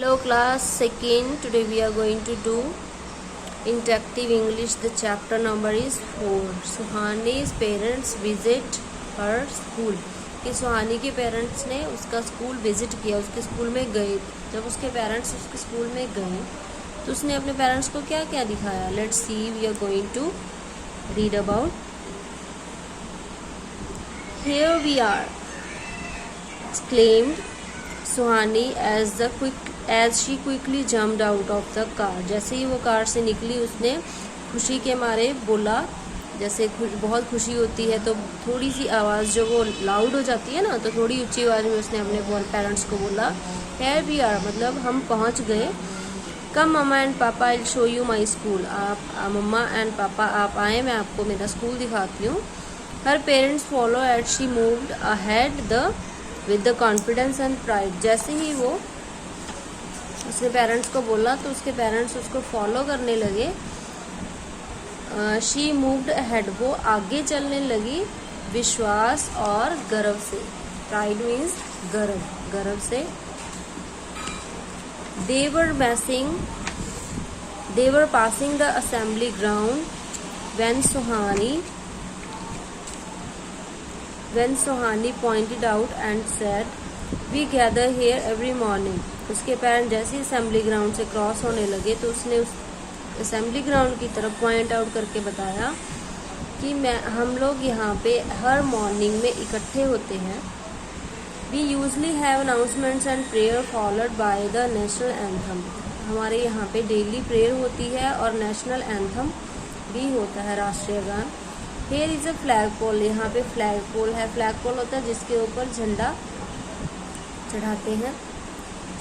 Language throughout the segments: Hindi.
Hello class second. Today we are going to do interactive English. The chapter number is 4. Suhani's parents visit her school. कि सुहानी के पेरेंट्स ने उसका स्कूल विजिट किया, उसके स्कूल में गए. जब उसके पेरेंट्स उसके स्कूल में गए तो उसने अपने पेरेंट्स को क्या क्या दिखाया. Let's see, we are going to read about. Here we are, exclaimed Suhani as she quickly jumped out of the car. जैसे ही वो कार से निकली उसने खुशी के मारे बोला. जैसे बहुत खुशी होती है तो थोड़ी सी आवाज़ जो वो लाउड हो जाती है ना, तो थोड़ी ऊंची आवाज़ में उसने अपने पेरेंट्स को बोला Here we are, मतलब हम पहुंच गए. कम मम्मा एंड पापा I show you my school. आप मम्मा एंड पापा आप आए, मैं आपको मेरा स्कूल दिखाती हूँ. Her parents follow at she moved ahead with the confidence and pride. जैसे ही वो उसके पेरेंट्स को बोला तो उसके पेरेंट्स उसको फॉलो करने लगे. शी मूव्ड अहेड, वो आगे चलने लगी विश्वास और गर्व से. प्राइड मीन्स गर्व से. They were passing the assembly ground when Suhani pointed out and said, "We gather here every morning." उसके पेरेंट्स जैसे ही असेंबली ग्राउंड से क्रॉस होने लगे तो उसने उस असेंबली ग्राउंड की तरफ पॉइंट आउट करके बताया कि हम लोग यहाँ पे हर मॉर्निंग में इकट्ठे होते हैं. We usually have announcements and prayer followed by the national anthem. हमारे यहाँ पे डेली प्रेयर होती है और नेशनल एंथम भी होता है, राष्ट्रीय गान. Here is a flag pole. यहाँ पे फ्लैग पोल है. फ्लैग पोल होता है जिसके ऊपर झंडा चढ़ाते हैं.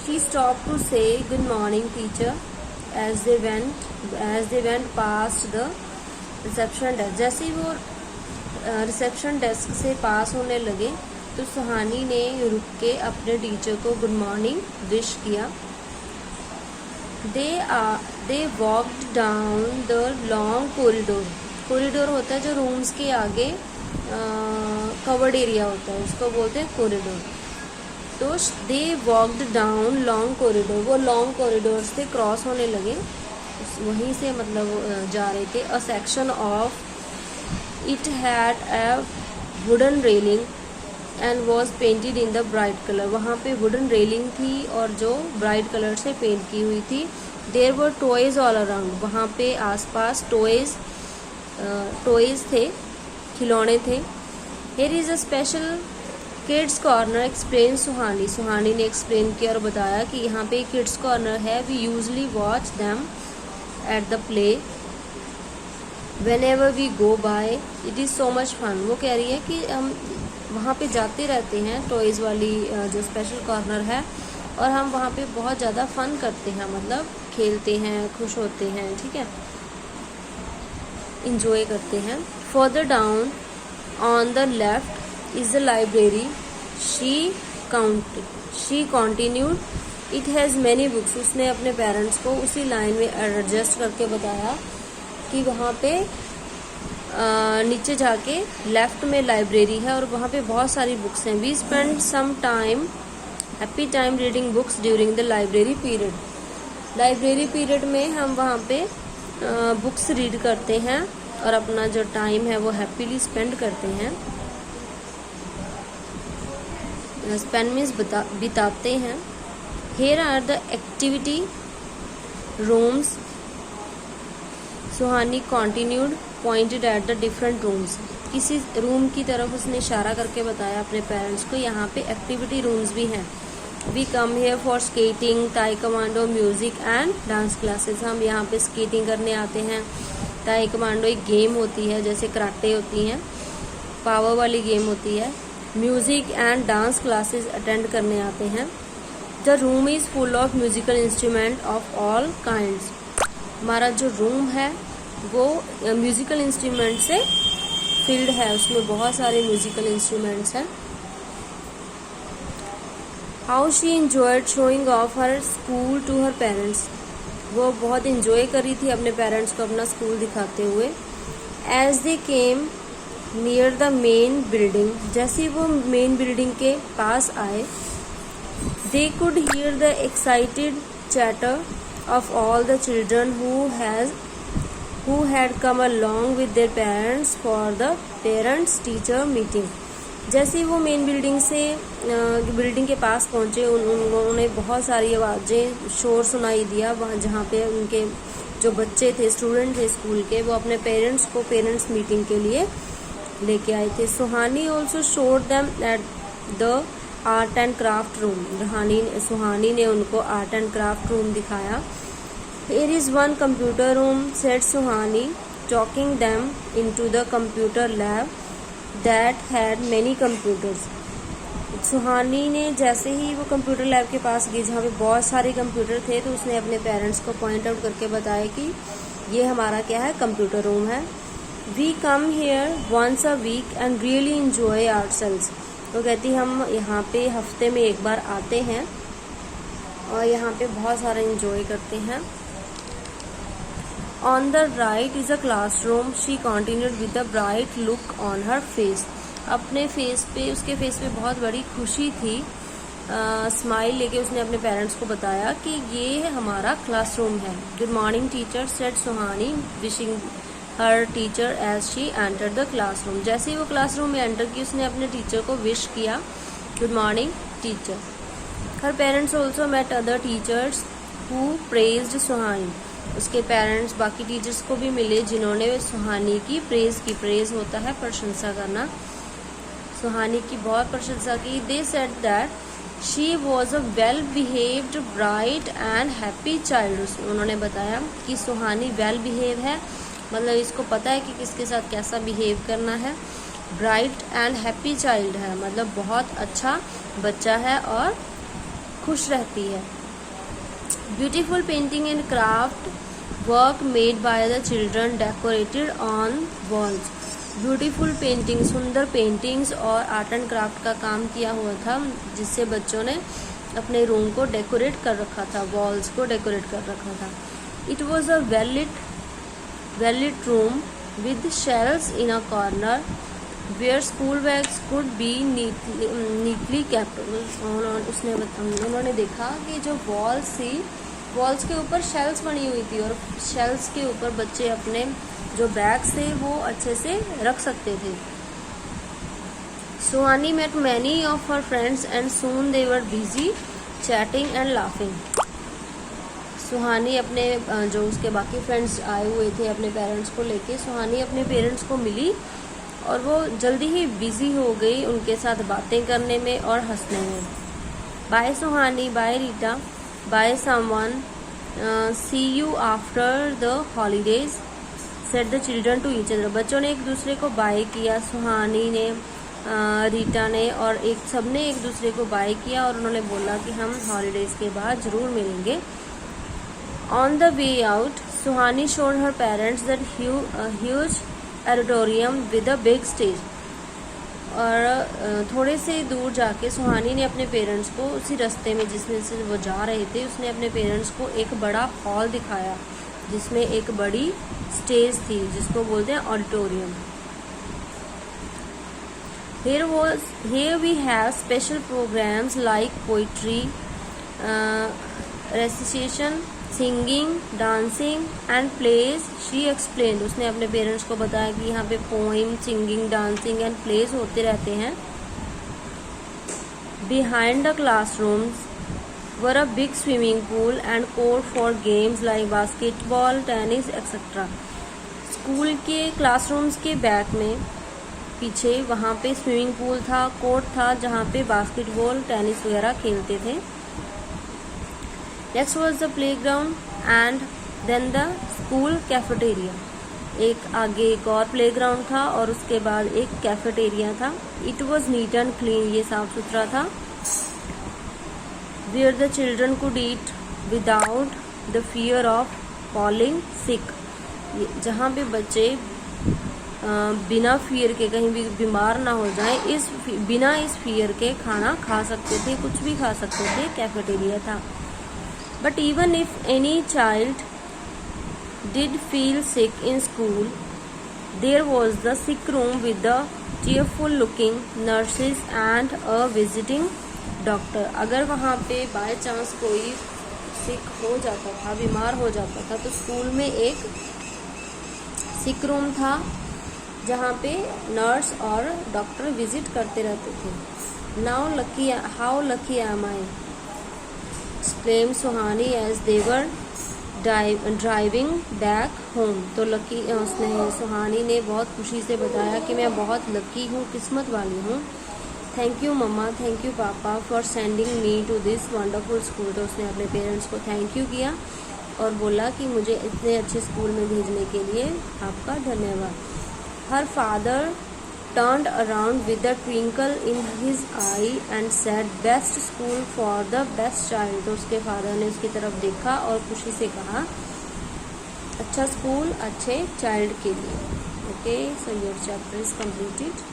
She stopped to say good morning teacher as they went past the reception desk. जैसे ही वो रिसेप्शन डेस्क से पास होने लगे तो सुहानी ने रुक के अपने टीचर को गुड मॉर्निंग विश किया. They walked down the long corridor. Corridor होता है जो रूम्स के आगे कवर्ड एरिया होता है, उसको बोलते हैं कॉरिडोर. तो दे वॉक्ड डाउन लॉन्ग कॉरिडोर, वो लॉन्ग कॉरिडोर से क्रॉस होने लगे, वहीं से मतलब जा रहे थे. A section of it had a wooden railing and was painted in the bright colour. वहाँ पे वुडन रेलिंग थी और जो ब्राइट कलर से पेंट की हुई थी. There were toys all around. वहाँ पे आसपास टॉयज थे, खिलौने थे. Here is a special kids corner explain Suhani. Suhani ने एक्सप्लेन किया और बताया कि यहाँ पे किड्स कॉर्नर है. We usually watch them at the play whenever we go by. It is so much fun. वो कह रही है कि हम वहाँ पे जाते रहते हैं, टॉयज़ वाली जो स्पेशल कॉर्नर है, और हम वहाँ पे बहुत ज़्यादा फन करते हैं, मतलब खेलते हैं, खुश होते हैं, ठीक है, इंजॉय करते हैं. Further down on the left is the library. She continued it has many books. उसने अपने पेरेंट्स को उसी लाइन में एडजस्ट करके बताया कि वहाँ पे नीचे जाके लेफ्ट में लाइब्रेरी है और वहाँ पे बहुत सारी बुक्स हैं. We spend some time happy time reading books during the library period. Library period में हम वहाँ पे बुक्स रीड करते हैं और अपना जो टाइम है वो हैप्पीली स्पेंड करते हैं. स्पेंड मीन्स बिताते हैं. Here are the activity rooms. Suhani continued pointed at the different rooms. किसी रूम की तरफ उसने इशारा करके बताया अपने पेरेंट्स को, यहाँ पे एक्टिविटी रूम्स भी हैं. We come here for skating, taekwondo, music and dance classes. हम यहाँ पे स्केटिंग करने आते हैं. ताई कमांडो एक गेम होती है, जैसे कराटे होती हैं, पावर वाली गेम होती है. Music and dance classes attend करने आते हैं. The room is full of musical instrument of all kinds. हमारा जो रूम है वो म्यूज़िकल इंस्ट्रूमेंट से फिल्ड है, उसमें बहुत सारे म्यूज़िकल इंस्ट्रूमेंट्स हैं. How she enjoyed showing off her school to her parents. वो बहुत इंजॉय कर रही थी अपने पेरेंट्स को अपना स्कूल दिखाते हुए. As they came near the main building. जैसे ही वो मेन बिल्डिंग के पास आए, they could hear the excited chatter of all the children who had come along with their parents for the parents teacher meeting. जैसे ही वो मेन बिल्डिंग के पास पहुंचे, उन्होंने बहुत सारी आवाज़ें, शोर सुनाई दिया वहाँ, जहाँ पे उनके जो बच्चे थे, स्टूडेंट थे स्कूल के, वो अपने पेरेंट्स को पेरेंट्स मीटिंग के लिए लेके आए थे. Suhani also showed them at the art and craft room. Suhani ने उनको आर्ट एंड क्राफ्ट रूम दिखाया. Here is one computer room, said Suhani, talking them into the computer lab that had many computers. सुहानी ने जैसे ही वो कंप्यूटर लैब के पास गई जहाँ पे बहुत सारे कंप्यूटर थे, तो उसने अपने पेरेंट्स को पॉइंट आउट करके बताया कि ये हमारा क्या है, कंप्यूटर रूम है. We come here once a week and really enjoy ourselves. तो कहती हम यहाँ पे हफ्ते में एक बार आते हैं और यहाँ पे बहुत सारा इंजॉय करते हैं. On the right is a classroom, she continued with a bright look on her face. अपने उसके फेस पे बहुत बड़ी खुशी थी. स्माइल लेके उसने अपने पेरेंट्स को बताया कि ये हमारा क्लासरूम है. Good morning teacher, said Suhani, wishing her teacher as she enter the classroom. जैसे ही वो क्लासरूम में एंटर की, उसने अपने टीचर को विश किया, good morning teacher. Her parents also met other teachers who praised Suhani. उसके पेरेंट्स बाकी टीचर्स को भी मिले जिन्होंने सुहानी की प्रेज होता है प्रशंसा करना, सुहानी की बहुत प्रशंसा की. They said that she was a well behaved, bright and happy child. उन्होंने बताया कि सुहानी वेल बिहेव है, मतलब इसको पता है कि किसके साथ कैसा बिहेव करना है. ब्राइट एंड हैप्पी चाइल्ड है, मतलब बहुत अच्छा बच्चा है और खुश रहती है. Beautiful painting and craft work made by the children decorated on walls. Beautiful painting, सुंदर पेंटिंग्स और आर्ट एंड क्राफ्ट का काम किया हुआ था, जिससे बच्चों ने अपने रूम को डेकोरेट कर रखा था, वॉल्स को डेकोरेट कर रखा था. It was a well lit room with shelves in a corner where school bags could be neatly kept. उन्होंने देखा कि जो वॉल्स के ऊपर शेल्फ्स बनी हुई थी और शेल्फ्स के ऊपर बच्चे अपने जो बैग्स थे वो अच्छे से रख सकते थे. Suhani met many of her friends and soon they were busy chatting and laughing. सुहानी अपने जो उसके बाकी फ्रेंड्स आए हुए थे अपने पेरेंट्स को लेके, सुहानी अपने पेरेंट्स को मिली और वो जल्दी ही बिजी हो गई उनके साथ बातें करने में और हंसने में. Bye Suhani, bye Rita, bye someone, see you after the holidays, said the children to each other. बच्चों ने एक दूसरे को बाय किया, सुहानी ने, रीटा ने और सबने एक दूसरे को बाय किया और उन्होंने बोला कि हम हॉलीडेज के बाद ज़रूर मिलेंगे. On the way out, Suhani showed her parents that huge auditorium with a big stage. और थोड़े से दूर जाके सुहानी ने अपने पेरेंट्स को उसी रास्ते में जिसमें से वो जा रहे थे, उसने अपने पेरेंट्स को एक बड़ा हॉल दिखाया जिसमें एक बड़ी स्टेज थी जिसको बोलते हैं auditorium. Here we have special programs like poetry, recitation, singing, dancing and plays, she explained. उसने अपने पेरेंट्स को बताया कि यहाँ पे poem, singing, dancing and plays होते रहते हैं. Behind the classrooms were a big swimming pool and court for games like basketball, tennis etcetera. School के क्लासरूम्स के बैक में पीछे वहाँ पे स्विमिंग पूल था, कोर्ट था जहाँ पे बास्केटबॉल, टेनिस वगैरह खेलते थे. Next was the playground and then the school cafeteria. आगे एक और प्लेग्राउंड था और उसके बाद एक कैफेटेरिया था. It was neat and clean, ये साफ सुथरा था. Where the children could eat without the fear of falling sick. जहाँ पे बच्चे बिना फियर के कहीं भी बीमार ना हो जाएं, बिना इस फियर के खाना खा सकते थे, कुछ भी खा सकते थे. कैफेटेरिया था. But even if any child did feel sick in school, there was the sick room with the cheerful looking nurses and a visiting doctor. अगर वहाँ पे बाय चांस कोई सिक हो जाता था, बीमार हो जाता था, तो स्कूल में एक सिक रूम था जहाँ पे नर्स और डॉक्टर विजिट करते रहते थे। Now lucky, how lucky am I, exclaim Suhani as they were driving back home. तो लकी, उसने सुहानी ने बहुत खुशी से बताया कि मैं बहुत लकी हूँ, किस्मत वाली हूँ। Thank you mamma, thank you papa for sending me to this wonderful school. तो उसने अपने पेरेंट्स को थैंक यू किया और बोला कि मुझे इतने अच्छे स्कूल में भेजने के लिए आपका धन्यवाद। Her father turned around with a twinkle in his eye and said best school for the best child. तो उसके फादर ने उसकी तरफ देखा और खुशी से कहा अच्छा स्कूल अच्छे चाइल्ड के लिए। Okay, so your chapter is completed.